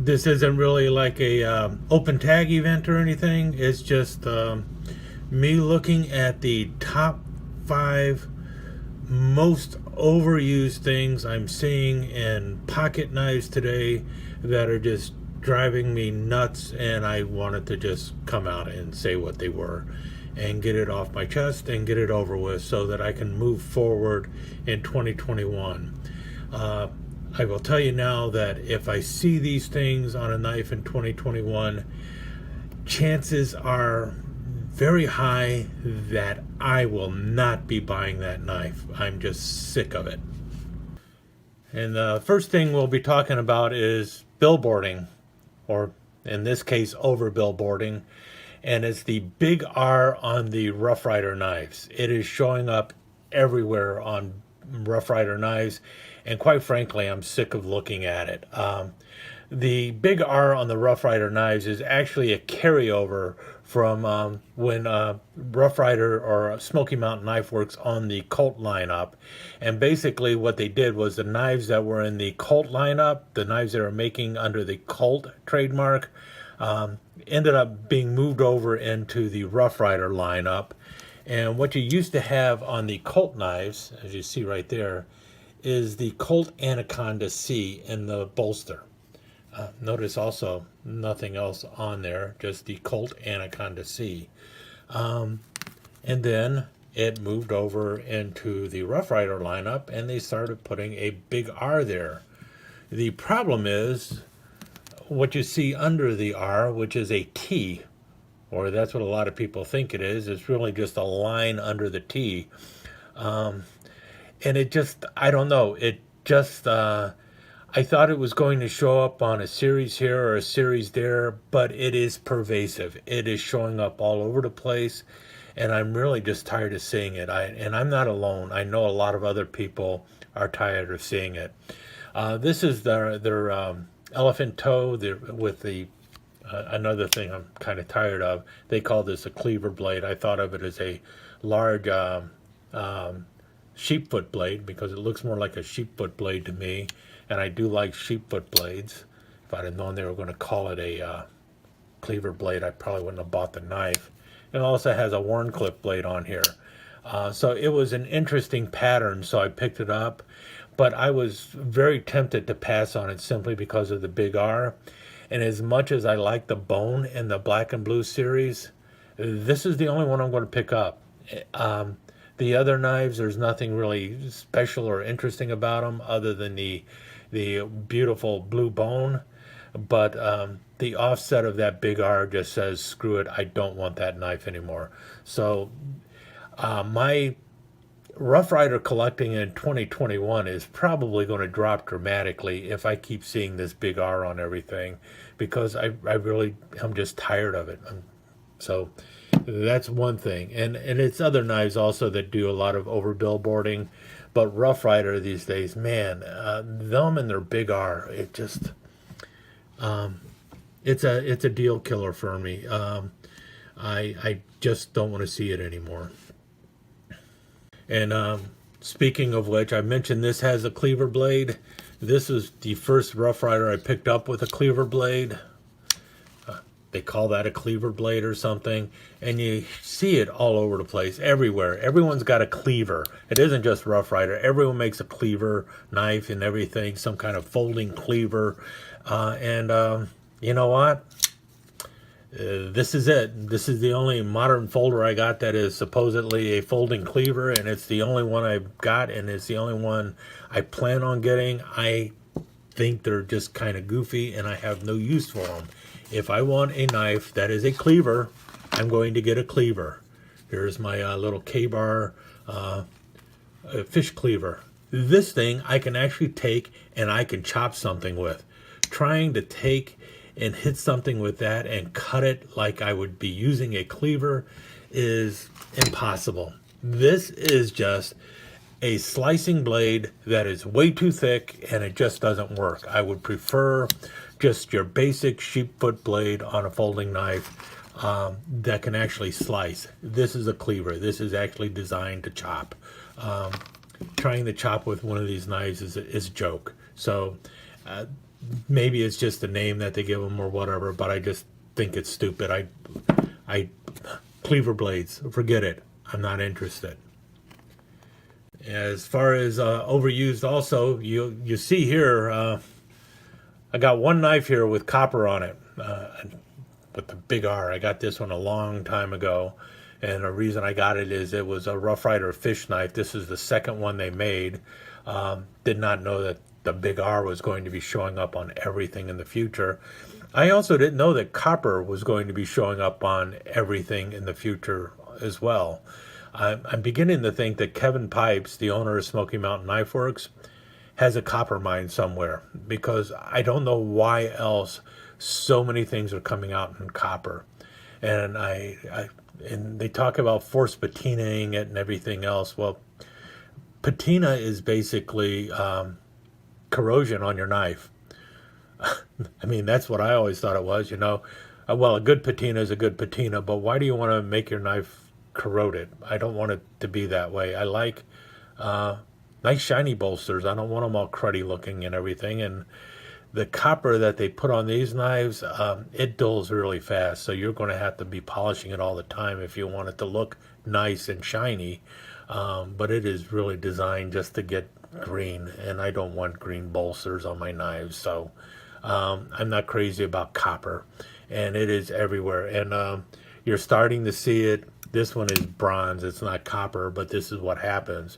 This isn't really like a open tag event or anything. It's just me looking at the top 5 most overused things I'm seeing in pocket knives today that are just driving me nuts, and I wanted to just come out and say what they were and get it off my chest and get it over with so that I can move forward in 2021. I will tell you now that if I see these things on a knife in 2021, chances are very high that I will not be buying that knife. I'm just sick of it. And the first thing we'll be talking about is billboarding, or in this case, over billboarding. And it's the big R on the Rough Rider knives. It is showing up everywhere on Rough Rider knives, and quite frankly, I'm sick of looking at it. The big R on the Rough Rider knives is actually a carryover from when Rough Rider or Smoky Mountain Knife Works on the Colt lineup. And basically what they did was the knives that were in the Colt lineup, the knives they were making under the Colt trademark, ended up being moved over into the Rough Rider lineup. And what you used to have on the Colt knives, as you see right there, is the Colt Anaconda C in the bolster. Notice also nothing else on there, just the Colt Anaconda C. And then it moved over into the Rough Rider lineup, and they started putting a big R there. The problem is what you see under the R, which is a T, or that's what a lot of people think it is. It's really just a line under the T. And it just, I don't know, it just, I thought it was going to show up on a series here or a series there, but it is pervasive. It is showing up all over the place, and I'm really just tired of seeing it. And I'm not alone. I know a lot of other people are tired of seeing it. This is their elephant toe with the another thing I'm kind of tired of. They call this a cleaver blade. I thought of it as a large sheepfoot blade because it looks more like a sheepfoot blade to me. And I do like sheepfoot blades. If I'd have known they were going to call it a cleaver blade, I probably wouldn't have bought the knife. It also has a Warncliffe blade on here. So it was an interesting pattern, so I picked it up. But I was very tempted to pass on it simply because of the big R. And as much as I like the bone in the black and blue series, this is the only one I'm going to pick up. The other knives, there's nothing really special or interesting about them other than the beautiful blue bone. But the offset of that big R just says, screw it, I don't want that knife anymore. So my Rough Rider collecting in 2021 is probably going to drop dramatically if I keep seeing this big R on everything, because I'm just tired of it. So that's one thing. And it's other knives also that do a lot of over billboarding. But Rough Rider these days, man, them and their big R, it just, it's a deal killer for me. I just don't want to see it anymore. And speaking of which, I mentioned this has a cleaver blade. This is the first Rough Rider I picked up with a cleaver blade. They call that a cleaver blade or something. And you see it all over the place, everywhere. Everyone's got a cleaver. It isn't just Rough Rider. Everyone makes a cleaver knife and everything, some kind of folding cleaver. You know what? This is it. This is the only modern folder I got that is supposedly a folding cleaver, and it's the only one I've got, and it's the only one I plan on getting. I think they're just kind of goofy, and I have no use for them. If I want a knife that is a cleaver, I'm going to get a cleaver. Here's my little K-bar fish cleaver. This thing I can actually take and I can chop something with. Trying to take and hit something with that and cut it like I would be using a cleaver is impossible. This is just a slicing blade that is way too thick and it just doesn't work. I would prefer just your basic sheepfoot blade on a folding knife that can actually slice. This is a cleaver. This is actually designed to chop. Trying to chop with one of these knives is a joke. So maybe it's just the name that they give them or whatever, but I just think it's stupid. I cleaver blades, forget it. I'm not interested. As far as overused, also you see here, I got one knife here with copper on it, with the big R. I got this one a long time ago, and the reason I got it is it was a Rough Rider fish knife. This is the second one they made. Did not know that the big R was going to be showing up on everything in the future. I also didn't know that copper was going to be showing up on everything in the future as well. I'm beginning to think that Kevin Pipes, the owner of Smoky Mountain Knife Works, has a copper mine somewhere, because I don't know why else so many things are coming out in copper. And and they talk about force patinaing it and everything else. Well, patina is basically corrosion on your knife. I mean, that's what I always thought it was, Well, a good patina is a good patina, but why do you want to make your knife corroded? I don't want it to be that way. I like nice shiny bolsters. I don't want them all cruddy looking and everything. And the copper that they put on these knives, it dulls really fast. So you're going to have to be polishing it all the time if you want it to look nice and shiny. But it is really designed just to get green, and I don't want green bolsters on my knives. So I'm not crazy about copper, and it is everywhere. And you're starting to see it. This one is bronze. It's not copper, but this is what happens.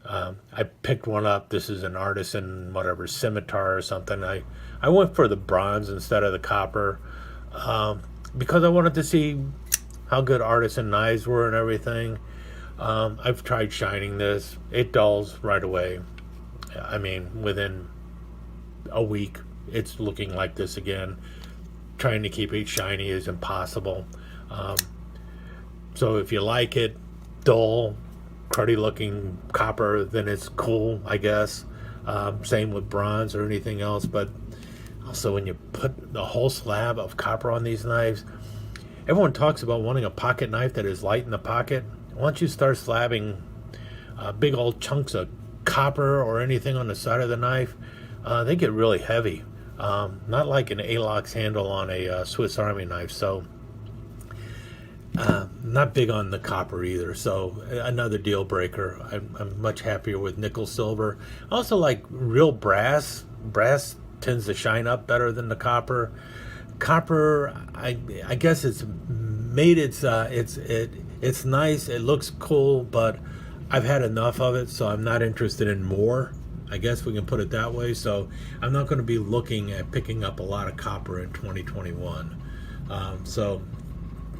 I picked one up. This is an artisan, whatever, scimitar or something. I went for the bronze instead of the copper, because I wanted to see how good artisan knives were and everything. I've tried shining this. It dulls right away. I mean, within a week, it's looking like this again. Trying to keep it shiny is impossible. So if you like it dull, cruddy looking copper, then it's cool, I guess. Same with bronze or anything else. But also, when you put the whole slab of copper on these knives, everyone talks about wanting a pocket knife that is light in the pocket. Once you start slabbing big old chunks of copper or anything on the side of the knife, they get really heavy. Not like an A-LOX handle on a Swiss Army knife. So not big on the copper either. So another deal breaker. I'm much happier with nickel silver. I also like real brass. Brass tends to shine up better than the copper. Copper, I guess it's made it's nice. It looks cool, but I've had enough of it, so I'm not interested in more. I guess we can put it that way. So I'm not going to be looking at picking up a lot of copper in 2021.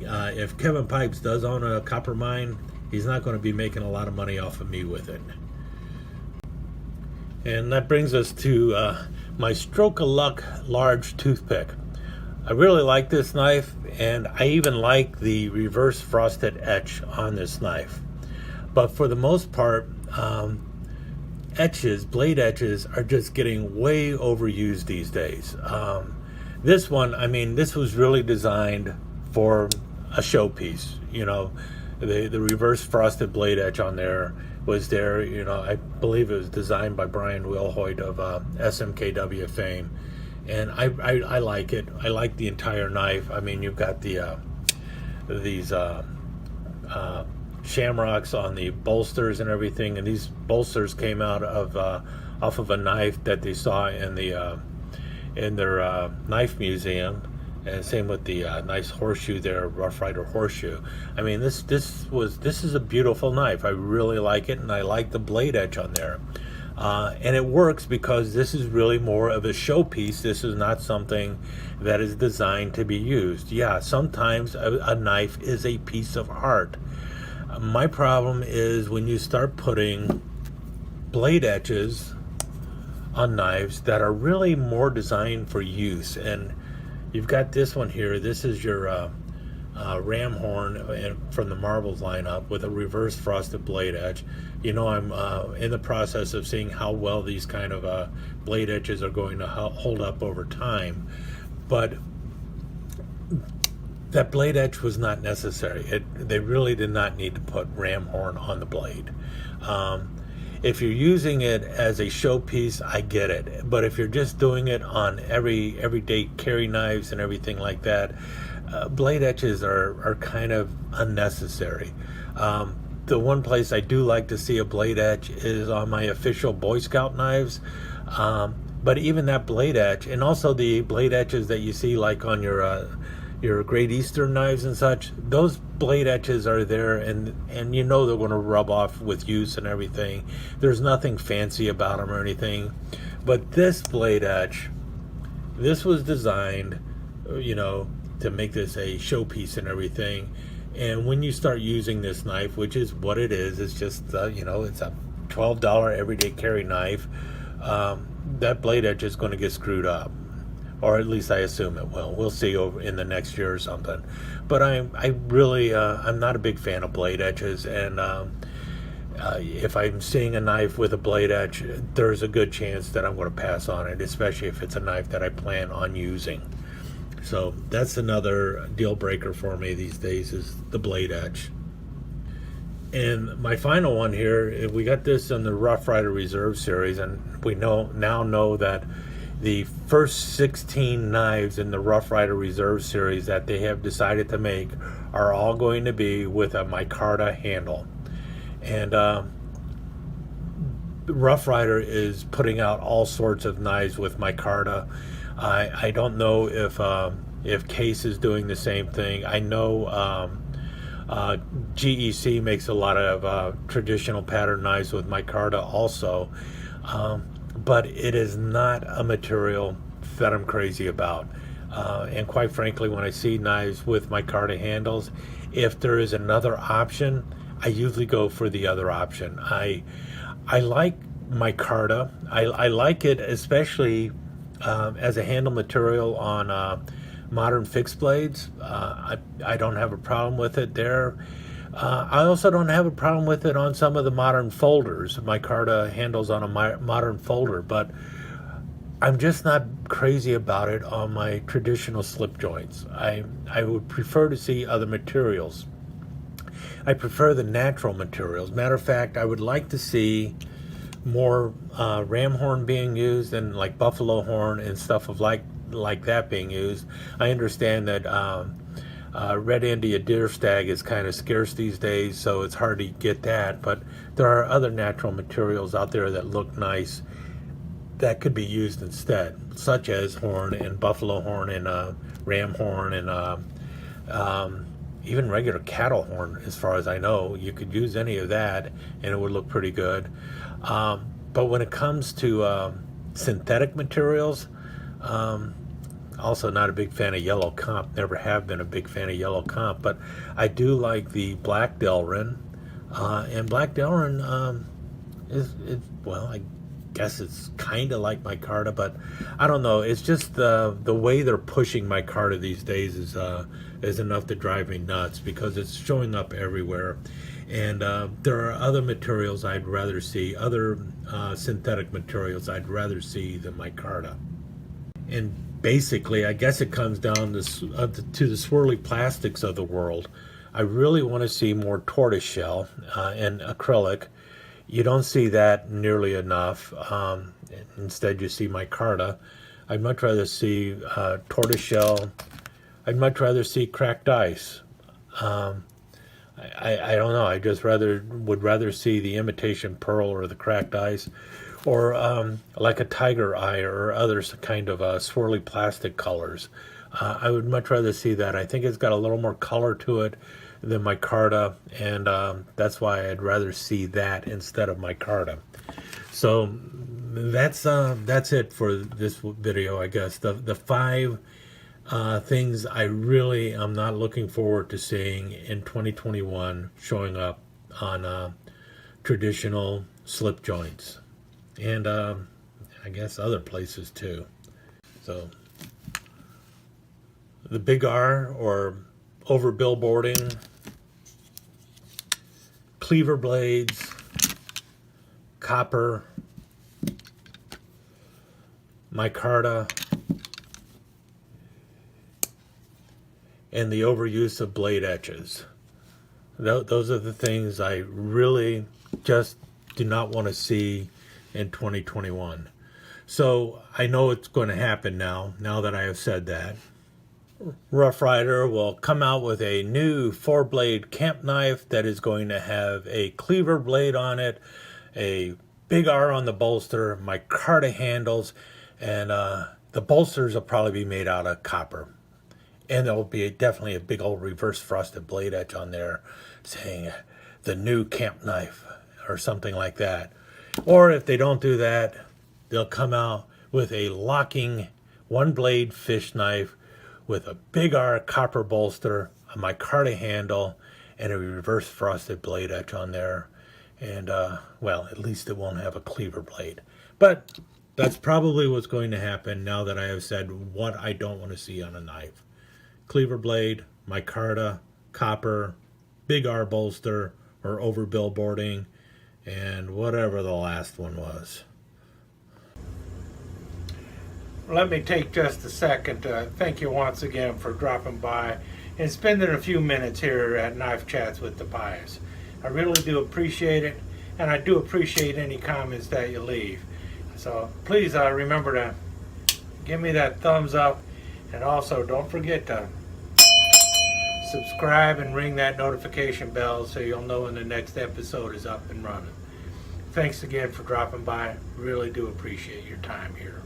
If Kevin Pipes does own a copper mine, he's not going to be making a lot of money off of me with it. And that brings us to my Stroke of Luck large toothpick. I really like this knife, and I even like the reverse frosted etch on this knife. But for the most part, blade etches are just getting way overused these days. This one, this was really designed for a showpiece. The reverse frosted blade etch on there was there. I believe it was designed by Brian Wilhoit of SMKW fame. And I like it. I like the entire knife. You've got these shamrocks on the bolsters and everything, and these bolsters came out of off of a knife that they saw in their knife museum, and same with the nice horseshoe there, Rough Rider horseshoe. This is a beautiful knife. I really like it, and I like the blade edge on there. And it works because this is really more of a showpiece. This is not something that is designed to be used. Yeah, sometimes a knife is a piece of art. My problem is when you start putting blade etches on knives that are really more designed for use. And you've got this one here. This is your ram horn from the Marbles lineup with a reverse frosted blade edge. I'm in the process of seeing how well these kind of blade edges are going to hold up over time. But that blade edge was not necessary. They really did not need to put ram horn on the blade. If you're using it as a showpiece, I get it. But if you're just doing it on everyday carry knives and everything like that, blade etches are kind of unnecessary. The one place I do like to see a blade etch is on my official Boy Scout knives. But even that blade etch, and also the blade etches that you see like on your Great Eastern knives and such, those blade etches are there, and you know they're going to rub off with use and everything. There's nothing fancy about them or anything. But this blade etch, this was designed, to make this a showpiece and everything. And when you start using this knife, which is what it is, it's just, it's a $12 everyday carry knife, that blade edge is going to get screwed up. Or at least I assume it will. We'll see over in the next year or something. But I'm not a big fan of blade edges, and if I'm seeing a knife with a blade edge, there's a good chance that I'm going to pass on it, especially if it's a knife that I plan on using. So that's another deal breaker for me these days, is the blade edge. And my final one here, we got this in the Rough Rider Reserve series, and we now know that the first 16 knives in the Rough Rider Reserve series that they have decided to make are all going to be with a micarta handle. And Rough Rider is putting out all sorts of knives with micarta. I don't know if Case is doing the same thing. I know GEC makes a lot of traditional pattern knives with micarta also, but it is not a material that I'm crazy about. And quite frankly, when I see knives with micarta handles, if there is another option, I usually go for the other option. I like micarta. I like it especially as a handle material on modern fixed blades. I don't have a problem with it there. I also don't have a problem with it on some of the modern folders, micarta handles on a modern folder, but I'm just not crazy about it on my traditional slip joints. I would prefer to see other materials. I prefer the natural materials. Matter of fact, I would like to see more ram horn being used, and like buffalo horn and stuff of like that being used. I understand that Red India deer stag is kind of scarce these days, so it's hard to get that, but there are other natural materials out there that look nice that could be used instead, such as horn and buffalo horn and ram horn and even regular cattle horn. As far as I know, you could use any of that and it would look pretty good. But when it comes to synthetic materials, also not a big fan of yellow comp, never have been a big fan of yellow comp, but I do like the black Delrin, and black Delrin is well, I guess it's kind of like micarta, but I don't know, it's just the way they're pushing micarta these days is enough to drive me nuts, because it's showing up everywhere. And there are other materials I'd rather see, other synthetic materials I'd rather see than micarta. And basically, I guess it comes down to the swirly plastics of the world. I really want to see more tortoiseshell and acrylic. You don't see that nearly enough. Instead, you see micarta. I'd much rather see tortoiseshell. I'd much rather see cracked ice. I don't know. I just would rather see the imitation pearl or the cracked ice, or like a tiger eye or other kind of swirly plastic colors. I would much rather see that. I think it's got a little more color to it than micarta, and that's why I'd rather see that instead of micarta. So that's it for this video, I guess. The 5 things I really am not looking forward to seeing in 2021 showing up on traditional slip joints, and I guess other places too. So the big R, or over billboarding, cleaver blades, copper, micarta, and the overuse of blade etches. Those are the things I really just do not want to see in 2021. So I know it's going to happen now that I have said that. Rough Rider will come out with a new 4-blade camp knife that is going to have a cleaver blade on it, a big R on the bolster, micarta handles, and the bolsters will probably be made out of copper. And there will be definitely a big old reverse frosted blade etch on there saying the new camp knife or something like that. Or if they don't do that, they'll come out with a locking 1-blade fish knife with a big R copper bolster, a micarta handle, and a reverse frosted blade etch on there. And, well, at least it won't have a cleaver blade. But that's probably what's going to happen now that I have said what I don't want to see on a knife. Cleaver blade, micarta, copper, big R bolster, or over billboarding, and whatever the last one was. Let me take just a second to thank you once again for dropping by and spending a few minutes here at Knife Chats with the Pious. I really do appreciate it, and I do appreciate any comments that you leave. So please remember to give me that thumbs up, and also don't forget to subscribe and ring that notification bell so you'll know when the next episode is up and running. Thanks again for dropping by. Really do appreciate your time here.